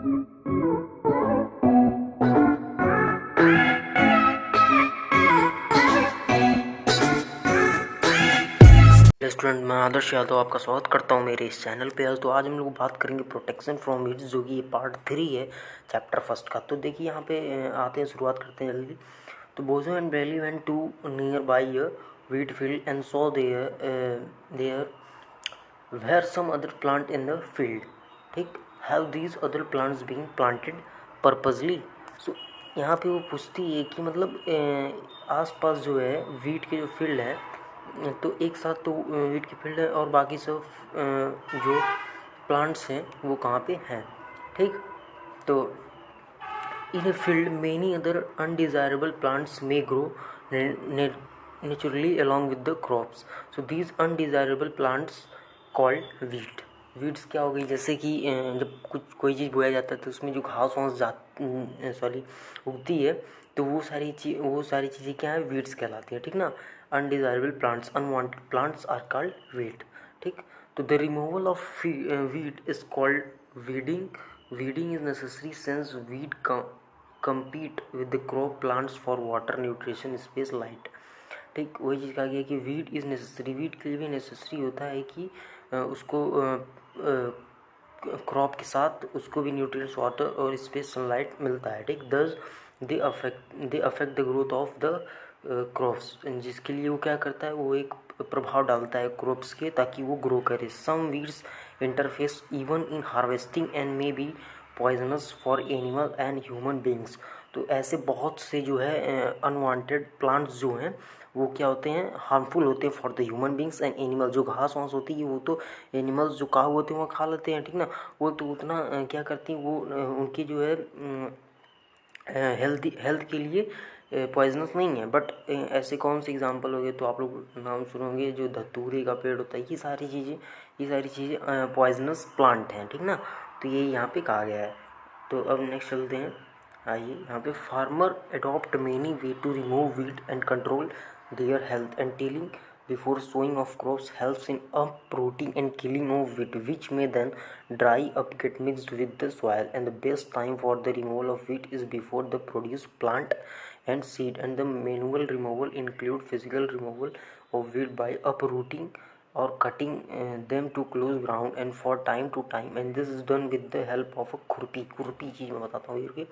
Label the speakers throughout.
Speaker 1: Restaurant में आदर्श यादव आपका स्वागत करता हूं मेरे इस चैनल पे। तो आज हम लोग बात करेंगे प्रोटेक्शन फ्रॉम वीड्स, जो कि ये पार्ट 3 है चैप्टर फर्स्ट का। तो देखिए यहाँ पे आते हैं, शुरुआत करते हैं जल्दी। तो Bojo and Brelly went to nearby a wheat field and saw there were some other plant in the field. ठीक, have these other plants been planted purposely. So यहाँ पे वो पूछती है कि मतलब आसपास जो है वीट के जो फील्ड है, तो एक साथ तो वीट की फील्ड है और बाकी सब जो प्लांट्स हैं वो कहाँ पे हैं। ठीक, तो in a field many other undesirable plants may grow naturally along with the crops. So these undesirable plants called weed. Weeds क्या हो गई, जैसे कि जब कोई चीज़ बोया जाता है तो उसमें जो घास वास उगती है, तो वो सारी चीज़ें क्या है, वीड्स कहलाती है। ठीक ना, undesirable plants, unwanted plants are called weed. ठीक, तो the removal of weed is called weeding. Weeding is necessary since weed compete with the crop plants for water, nutrition, space, light. ठीक, वही चीज़ कहा गया कि वीड इज़ नेसेसरी, वीड के लिए भी नेसेसरी होता है कि उसको क्रॉप के साथ उसको भी न्यूट्रिएंट्स, वाटर और स्पेस, सनलाइट मिलता है। ठीक, दस they affect the growth of the crops, जिसके लिए वो क्या करता है, वो एक प्रभाव डालता है क्रॉप्स के, ताकि वो ग्रो करे। Some weeds interface even in harvesting and may be poisonous for animal and human beings. तो ऐसे बहुत से जो है अनवांटेड प्लांट्स जो हैं वो क्या होते हैं, हार्मफुल होते हैं for the human beings and animal. जो घास वास होती है वो तो एनिमल्स जो काऊ होते हैं वो खा लेते हैं। ठीक ना, वो तो उतना क्या करती हैं, वो उनकी जो है हेल्थ के लिए पॉइजनस नहीं है। बट ऐसे कौन से एग्जांपल हो गए, तो आप लोग नाम सुनोगे, जो धतूरे का पेड़ होता है, ये सारी चीज़ें पॉइजनस प्लांट हैं। ठीक ना, तो ये यहाँ पे कहा गया है। तो अब नेक्स्ट चलते हैं, आइए यहाँ पे। Farmer adopt many way to remove weed and control their health and tilling before sowing of crops helps in uprooting and killing of weed, which may then dry up, get mixed with the soil, and the best time for the removal of weed is before the produce plant and seed. And the manual removal include physical removal of weed by uprooting or cutting them to close ground and for time to time, and this is done with the help of a खुरपी चीज़ मैं बताता हूँ ये।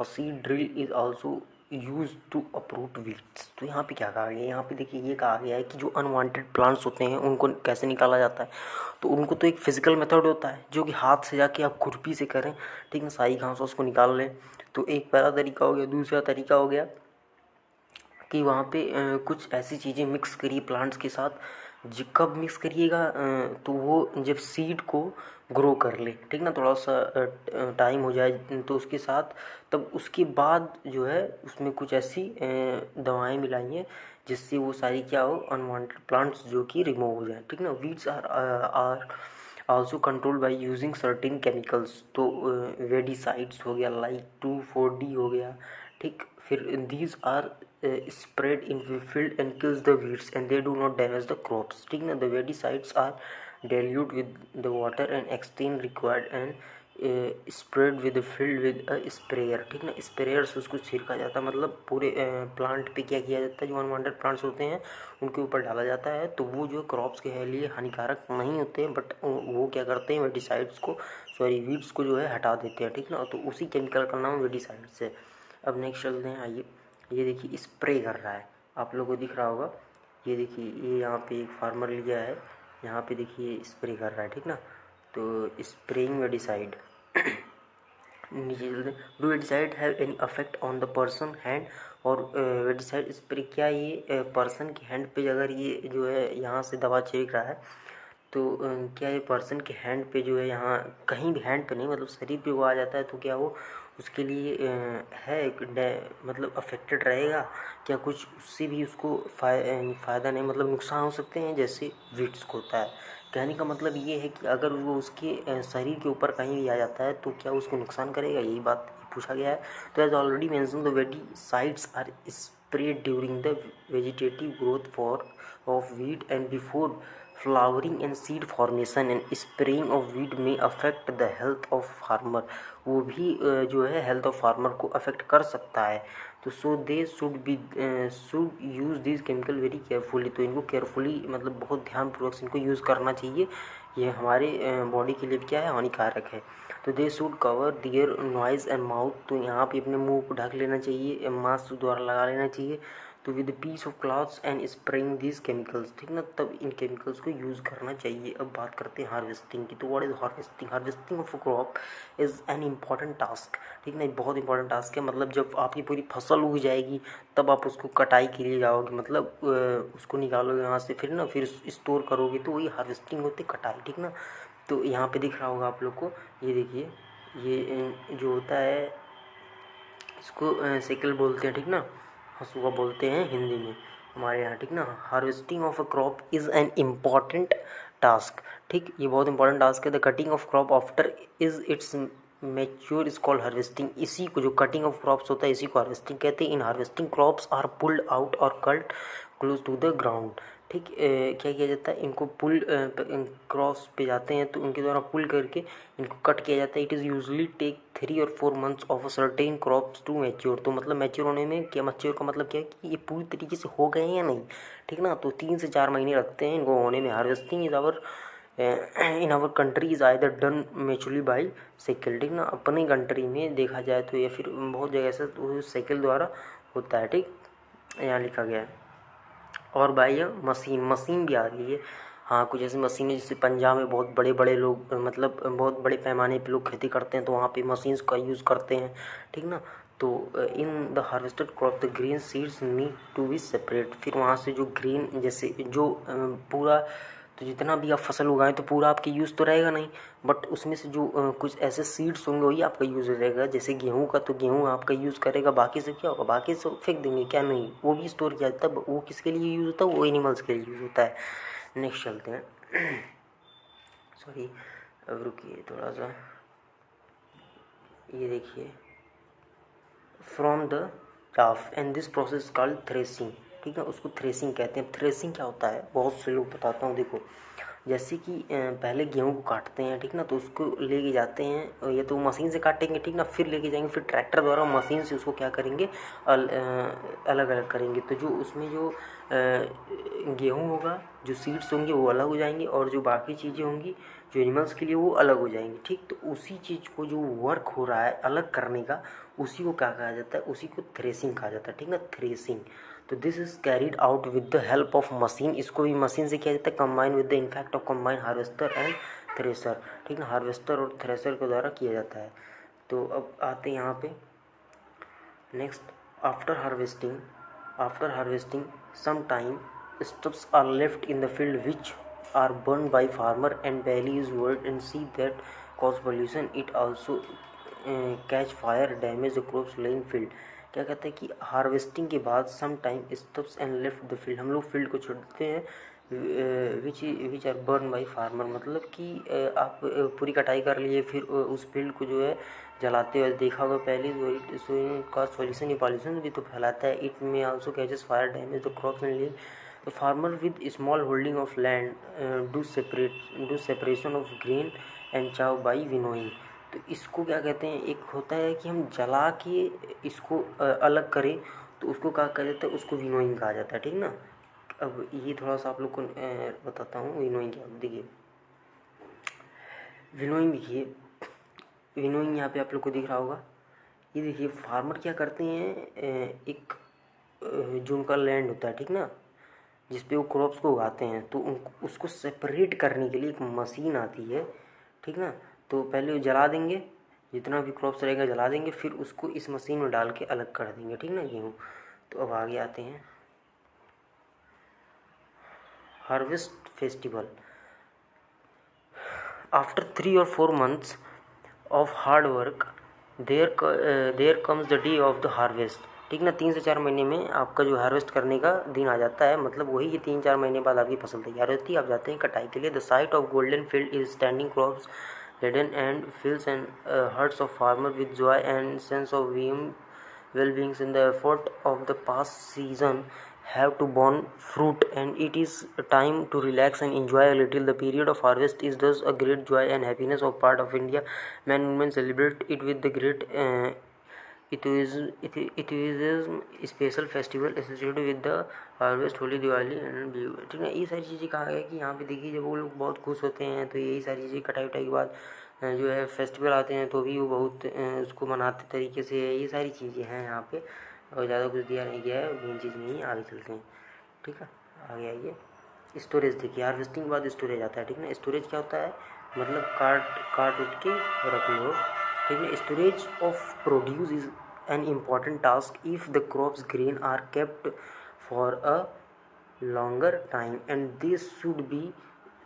Speaker 1: A seed drill is also use to uproot weeds. तो यहाँ पे क्या कहा गया है, यहाँ पे देखिए ये कहा गया है कि जो अनवांटेड प्लांट्स होते हैं उनको कैसे निकाला जाता है। तो उनको तो एक फिजिकल मेथड होता है जो कि हाथ से जाके आप खुरपी से करें। ठीक है, सारी घास उसको निकाल लें, तो एक पहला तरीका हो गया। दूसरा तरीका हो गया कि वहाँ पे कुछ ऐसी चीज़ें मिक्स करिए प्लांट्स के साथ। कब मिक्स करिएगा, तो वो जब सीड को ग्रो कर ले, ठीक ना, थोड़ा सा टाइम हो जाए तो उसके साथ, तब उसके बाद जो है उसमें कुछ ऐसी दवाएं मिलाई हैं जिससे वो सारी क्या हो, अनवांटेड प्लांट्स जो कि रिमूव हो जाए। ठीक ना, weeds are also control by using certain chemicals. तो वेडिसाइड्स हो गया, लाइक 2,4-D हो गया। ठीक, फिर these are spread in field and kills the weeds and they do not damage the crops. ठीक ना, the weedicides are dilute with the water and extend required and spread with the field with a sprayer. ठीक ना, sprayer से उसको छिड़का जाता है, मतलब पूरे प्लांट पे क्या किया जाता है, जो अनवांटेड प्लांट्स होते हैं उनके ऊपर डाला जाता है। तो वो जो क्रॉप्स के लिए हानिकारक नहीं होते हैं, बट वो क्या करते हैं, वेडिसाइड्स को, सॉरी वीड्स को जो है हटा देते हैं। ठीक ना, तो उसी केमिकल का नाम वेडिसाइड्स है। अब नेक्स्ट चलते हैं, आइए। ये देखिए स्प्रे कर रहा है, आप लोगों को दिख रहा होगा। ये देखिए, ये यहाँ पे एक फार्मर लिया है, यहाँ पे देखिए स्प्रे कर रहा है। ठीक ना, तो स्प्रेइंग वेडिसाइड नीचे चलते हैं। Do weedicide have any affect on the person hand, और वेडिसाइड स्प्रे क्या ये पर्सन के हैंड पे, अगर ये जो है यहाँ से दवा छिड़क रहा है, तो क्या ये पर्सन के हैंड पे जो है, यहाँ कहीं भी हैंड पे नहीं, मतलब शरीर पे वो आ जाता है, तो क्या वो उसके लिए है मतलब अफेक्टेड रहेगा क्या, कुछ उससे भी उसको फ़ायदा नहीं, मतलब नुकसान हो सकते हैं, जैसे वीड्स को होता है। कहने का मतलब ये है कि अगर वो उसके शरीर के ऊपर कहीं भी आ जाता है तो क्या उसको नुकसान करेगा, यही बात पूछा गया है। तो as already mention, the weedicides are spread during the vegetative growth for of wheat and before flowering and seed formation and spraying of weed may affect the health of farmer, वो भी जो है हेल्थ ऑफ फार्मर को affect कर सकता है। तो so they should use this chemical very carefully, तो इनको केयरफुली मतलब बहुत ध्यानपूर्वक इनको यूज़ करना चाहिए, ये हमारे बॉडी के लिए क्या है, हानिकारक है। तो they should cover their noise and mouth, तो यहाँ पे अपने मुंह को ढक लेना चाहिए, मास्क द्वारा लगा लेना चाहिए। तो with piece of clothes and spraying this chemicals, ठीक ना, तब इन केमिकल्स को यूज़ करना चाहिए। अब बात करते हैं हार्वेस्टिंग की। तो what is harvesting? Harvesting of a crop is an important task, ठीक ना, बहुत इंपॉर्टेंट टास्क है। मतलब जब आपकी पूरी फसल उग जाएगी तब आप उसको कटाई के लिए जाओगे, मतलब उसको निकालोगे वहाँ से, फिर ना फिर स्टोर करोगे, तो वही हार्वेस्टिंग होती है, कटाई, ठीक ना। तो यहाँ पे दिख रहा होगा आप लोग को, ये देखिए, ये जो होता है इसको सिकल बोलते हैं, ठीक ना, हंसुआ बोलते हैं हिंदी में हमारे यहाँ, ठीक ना। Harvesting of a crop is an important task, ठीक, ये बहुत इंपॉर्टेंट टास्क है। The cutting of crop after is it's mature is called harvesting, इसी को जो कटिंग ऑफ क्रॉप्स होता है इसी को हार्वेस्टिंग कहते हैं। In harvesting crops are pulled out और cut close to the ground, ठीक, क्या किया जाता है, इनको पुल क्रॉस पे जाते हैं तो उनके द्वारा पुल करके इनको कट किया जाता है। इट इज़ यूजली टेक 3 और 4 months of a certain crops to mature, तो मतलब मैच्योर होने में क्या, मैच्योर का मतलब क्या है कि ये पूरी तरीके से हो गए हैं या नहीं, ठीक ना। तो 3 से 4 महीने लगते हैं इनको होने में। Harvesting is our in our country is either done maturely by sickle, ठीक ना, अपनी कंट्री में देखा जाए तो, या फिर बहुत जगह से तो साइकिल द्वारा होता है, ठीक, यहाँ लिखा गया है। और बाई मशीन भी आ गई है। हाँ, कुछ ऐसी मशीनें जैसे पंजाब में बहुत बड़े बड़े लोग मतलब बहुत बड़े पैमाने पे लोग खेती करते हैं तो वहाँ पे मशीन्स का यूज़ करते हैं, ठीक ना। तो in the harvested crop the green seeds need to be separate, फिर वहाँ से जो ग्रीन जैसे जो पूरा, तो जितना भी आप फसल उगाएं तो पूरा आपके यूज़ तो रहेगा नहीं, बट उसमें से जो कुछ ऐसे सीड्स होंगे वही आपका यूज़ रहेगा। जैसे गेहूं का, तो गेहूं आपका यूज़ करेगा, बाकी से क्या होगा, बाकी से फेंक देंगे, क्या नहीं, वो भी स्टोर किया जाता है। वो किसके लिए यूज़ होता है, वो एनिमल्स के लिए यूज़ होता है। नेक्स्ट चलते हैं। सॉरी, अब रुकिए थोड़ा सा, ये देखिए, from the tough and this process called threshing, ठीक है, उसको थ्रेसिंग कहते हैं। थ्रेसिंग क्या होता है, बहुत से लोग बताता हूँ। देखो, जैसे कि पहले गेहूं को काटते हैं, ठीक ना, तो उसको लेके जाते हैं, या तो मशीन से काटेंगे, ठीक ना, फिर लेके जाएंगे, फिर ट्रैक्टर द्वारा मशीन से उसको क्या करेंगे, अलग अलग करेंगे। तो जो उसमें जो गेहूं होगा, जो सीड्स होंगे वो अलग हो जाएंगे, और जो बाकी चीज़ें होंगी जो एनिमल्स के लिए वो अलग हो जाएंगी, ठीक। तो उसी चीज़ को जो वर्क हो रहा है अलग करने का, उसी को क्या कहा जाता है, उसी को थ्रेसिंग कहा जाता है, ठीक ना, थ्रेसिंग। तो this is carried out with the help of machine, इसको भी मशीन से किया जाता है, combine with the effect of combine harvester and thresher, ठीक ना, हार्वेस्टर और थ्रेसर के द्वारा किया जाता है। तो अब आते हैं यहाँ पे next, after harvesting some time stubs are left in the field which are burned by farmer and barely is worked and see that cause pollution. It also catch fire, damage the crops laying field. क्या कहते हैं कि harvesting के बाद some time stubs and left the field, हम लोग field को छोड़ते हैं, which are burn by farmer, मतलब कि आप पूरी कटाई कर लिए, फिर उस फील्ड को जो है जलाते हुए देखा होगा पहले, का सॉल्यूशन या पॉल्यूशन भी तो फैलाता है। इट में also catches fire, damage the crops and leave. The farmer with small holding of land do separation of grain and chaff by winnowing. तो इसको क्या कहते हैं, एक होता है कि हम जला के इसको अलग करें, तो उसको क्या कहा जाता है, उसको विनोइंग कहा जाता है, ठीक ना। अब ये थोड़ा सा आप लोग को बताता हूँ विनोइंग क्या। देखिए विनोइंग, देखिए विनोइंग यहाँ पे आप लोग को दिख रहा होगा, ये देखिए फार्मर क्या करते हैं, एक जो उनका लैंड होता है, ठीक ना, जिस पे वो क्रॉप्स को उगाते हैं, तो उसको सेपरेट करने के लिए एक मशीन आती है, ठीक ना। तो पहले वो जला देंगे, जितना भी क्रॉप्स रहेगा जला देंगे, फिर उसको इस मशीन में डाल के अलग कर देंगे, ठीक ना, गेहूँ। तो अब आगे आते हैं, हार्वेस्ट फेस्टिवल। आफ्टर 3 और 4 months of hard work there comes the day of the harvest, ठीक ना। 3 से 4 महीने में आपका जो हार्वेस्ट करने का दिन आ जाता है, मतलब वही कि 3-4 महीने बाद आपकी फसल तैयार होती है, आप जाते हैं कटाई के लिए। The site of golden field is standing crops laden and fields and hearts of farmer with joy and sense of well-being in the effort of the past season have to burn fruit and it is time to relax and enjoy a little. The period of harvest is thus a great joy and happiness of part of India. Men and women celebrate it with the great it is a special festival associated with the harvest, Holi, Diwali and ठीक है। ये सारी चीज़ें कहा गया है कि यहाँ पे देखिए जब वो लोग बहुत खुश होते हैं तो यही सारी चीज़ें कटाई उटाई के बाद जो है फेस्टिवल आते हैं तो भी वो बहुत उसको मनाते तरीके से। ये सारी चीज़ें हैं यहाँ पे और ज़्यादा कुछ दिया नहीं गया है, मेन चीज़ नहीं है। आगे चलते हैं, ठीक है। आगे आइए, स्टोरेज देखिए। हार्वेस्टिंग के बाद स्टोरेज आता है, ठीक है ना। स्टोरेज क्या होता है, मतलब काट उठ के रख लो, ठीक है। Storage of produce is an important task if the crops grain are kept for a longer time and this should be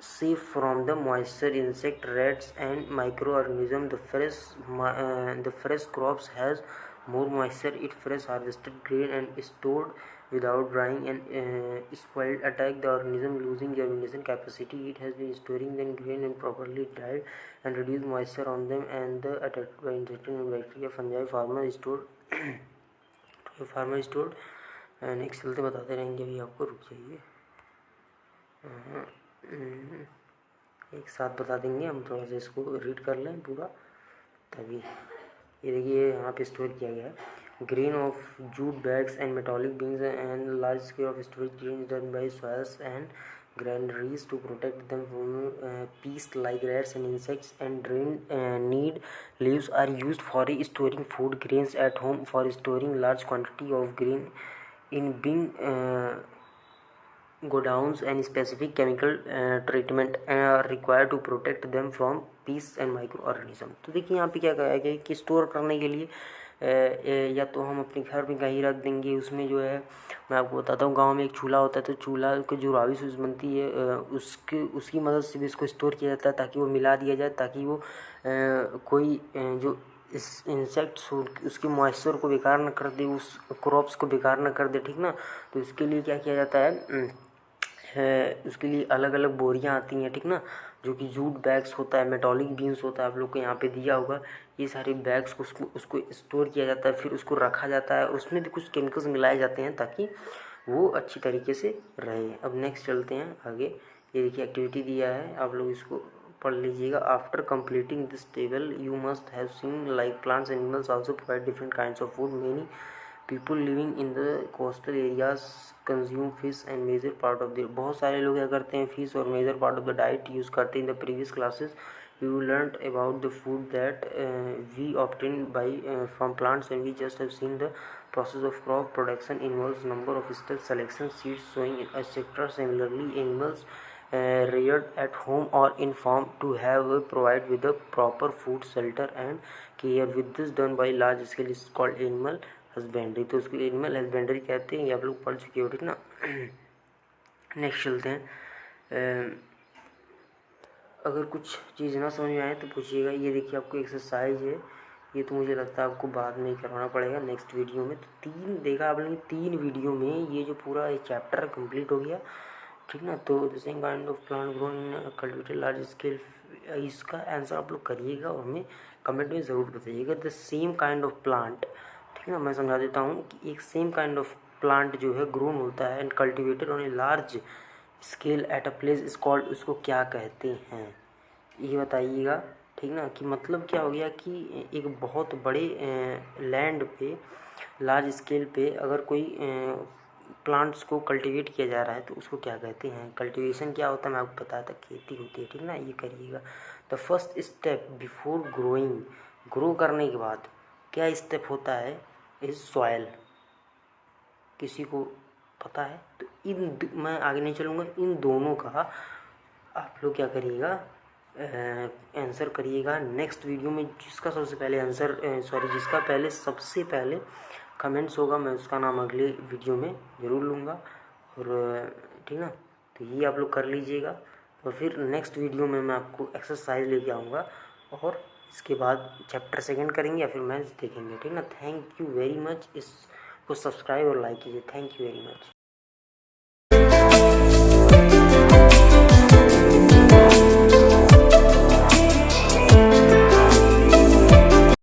Speaker 1: safe from the moisture, insect, rats and microorganism. The fresh crops has more moisture. It fresh harvested grain and stored without drying and spoiled attack the organism losing germination capacity. It has been storing the grain and properly dried and reduce moisture on them and the attacked by insect and bacteria, fungi. Farmer stored next चलते बताते रहेंगे, अभी आपको रुक जाइए, एक साथ बता देंगे हम। थोड़ा सा इसको रीड कर लें पूरा तभी। ये देखिए यहाँ पे स्टोर किया गया है grain of jute bags and metallic beans and large scale of storage grain done by soils and granaries to protect them from pests like rats and insects, and drained need leaves are used for storing food grains at home. For storing large quantity of grain in bin godowns and specific chemical treatment are required to protect them from pests and microorganism। तो देखिए यहाँ पे क्या कहा गया कि store करने के लिए या तो हम अपने घर में कहीं रख देंगे। उसमें जो है मैं आपको बताता हूँ, गांव में एक चूल्हा होता है तो चूल्हा की जो रावी स्विच बनती है उसकी मदद से भी इसको स्टोर किया जाता है ताकि वो मिला दिया जाए, ताकि वो कोई जो इस इंसेक्ट्स उसके मॉइस्चर को बेकार न कर दे, उस क्रॉप्स को बेकार न कर दे, ठीक ना। तो इसके लिए क्या किया जाता है उसके लिए अलग अलग बोरियां आती हैं, ठीक ना, जो कि जूट बैग्स होता है, मेटालिक बीन्स होता है, आप लोग को यहाँ पे दिया होगा। ये सारे बैग्स को उसको स्टोर किया जाता है, फिर उसको रखा जाता है। उसमें भी कुछ केमिकल्स मिलाए जाते हैं ताकि वो अच्छी तरीके से रहे। अब नेक्स्ट चलते हैं आगे। ये देखिए एक्टिविटी दिया है, आप लोग इसको पढ़ लीजिएगा। After completing this table you must have seen like plants animals also provide different kinds of food. Many people living in the coastal areas consume fish and major part of the, बहुत सारे लोग क्या करते हैं, fish और major part of the diet use करते हैं। In the previous classes you learned about the food that we obtain by from plants, and we just have seen the process of crop production involves number of steps, selection, seeds, sowing, etc. Similarly, animals reared at home or in farm to have provide with the proper food, shelter and care. With this done by large scale is called animal husbandry। तो उसको animal husbandry कहते हैं, ये आप लोग पढ़ चुके हो, ठीक ना। नेक्स्ट चलते हैं। अगर कुछ चीज़ ना समझ में आए तो पूछिएगा। ये देखिए आपको एक्सरसाइज है, ये तो मुझे लगता है आपको बाद में ही करवाना पड़ेगा नेक्स्ट वीडियो में। तो 3 देखा आपने, 3 वीडियो में ये जो पूरा चैप्टर कंप्लीट हो गया, ठीक ना। तो the same kind of plant grown in cultivated large scale, इसका आंसर आप लोग करिएगा और हमें कमेंट में ज़रूर बताइएगा। The same kind of plant, ठीक है ना, मैं समझा देता हूँ कि एक सेम काइंड ऑफ प्लांट जो है ग्रोन होता है and cultivated on a large scale at a place is called, उसको क्या कहते हैं ये बताइएगा, ठीक ना। कि मतलब क्या हो गया कि एक बहुत बड़े लैंड पे, लार्ज स्केल पे अगर कोई प्लांट्स को कल्टीवेट किया जा रहा है तो उसको क्या कहते हैं। कल्टीवेशन क्या होता है मैं आपको बताया था, खेती होती है, ठीक ना। ये करिएगा। The first step before growing, grow करने के बाद क्या स्टेप होता है, इज सॉयल। किसी को पता है तो मैं आगे नहीं चलूँगा, इन दोनों का आप लोग क्या करिएगा, आंसर करिएगा नेक्स्ट वीडियो में। जिसका सबसे पहले आंसर जिसका पहले सबसे पहले कमेंट्स होगा मैं उसका नाम अगले वीडियो में ज़रूर लूँगा, और ठीक ना। तो ये आप लोग कर लीजिएगा, और फिर नेक्स्ट वीडियो में मैं आपको एक्सरसाइज लेके आऊँगा और इसके बाद चैप्टर 2 करेंगे या फिर मैथ्स देखेंगे, ठीक ना। Thank you very much. इसको सब्सक्राइब और लाइक कीजिए। Thank you very much.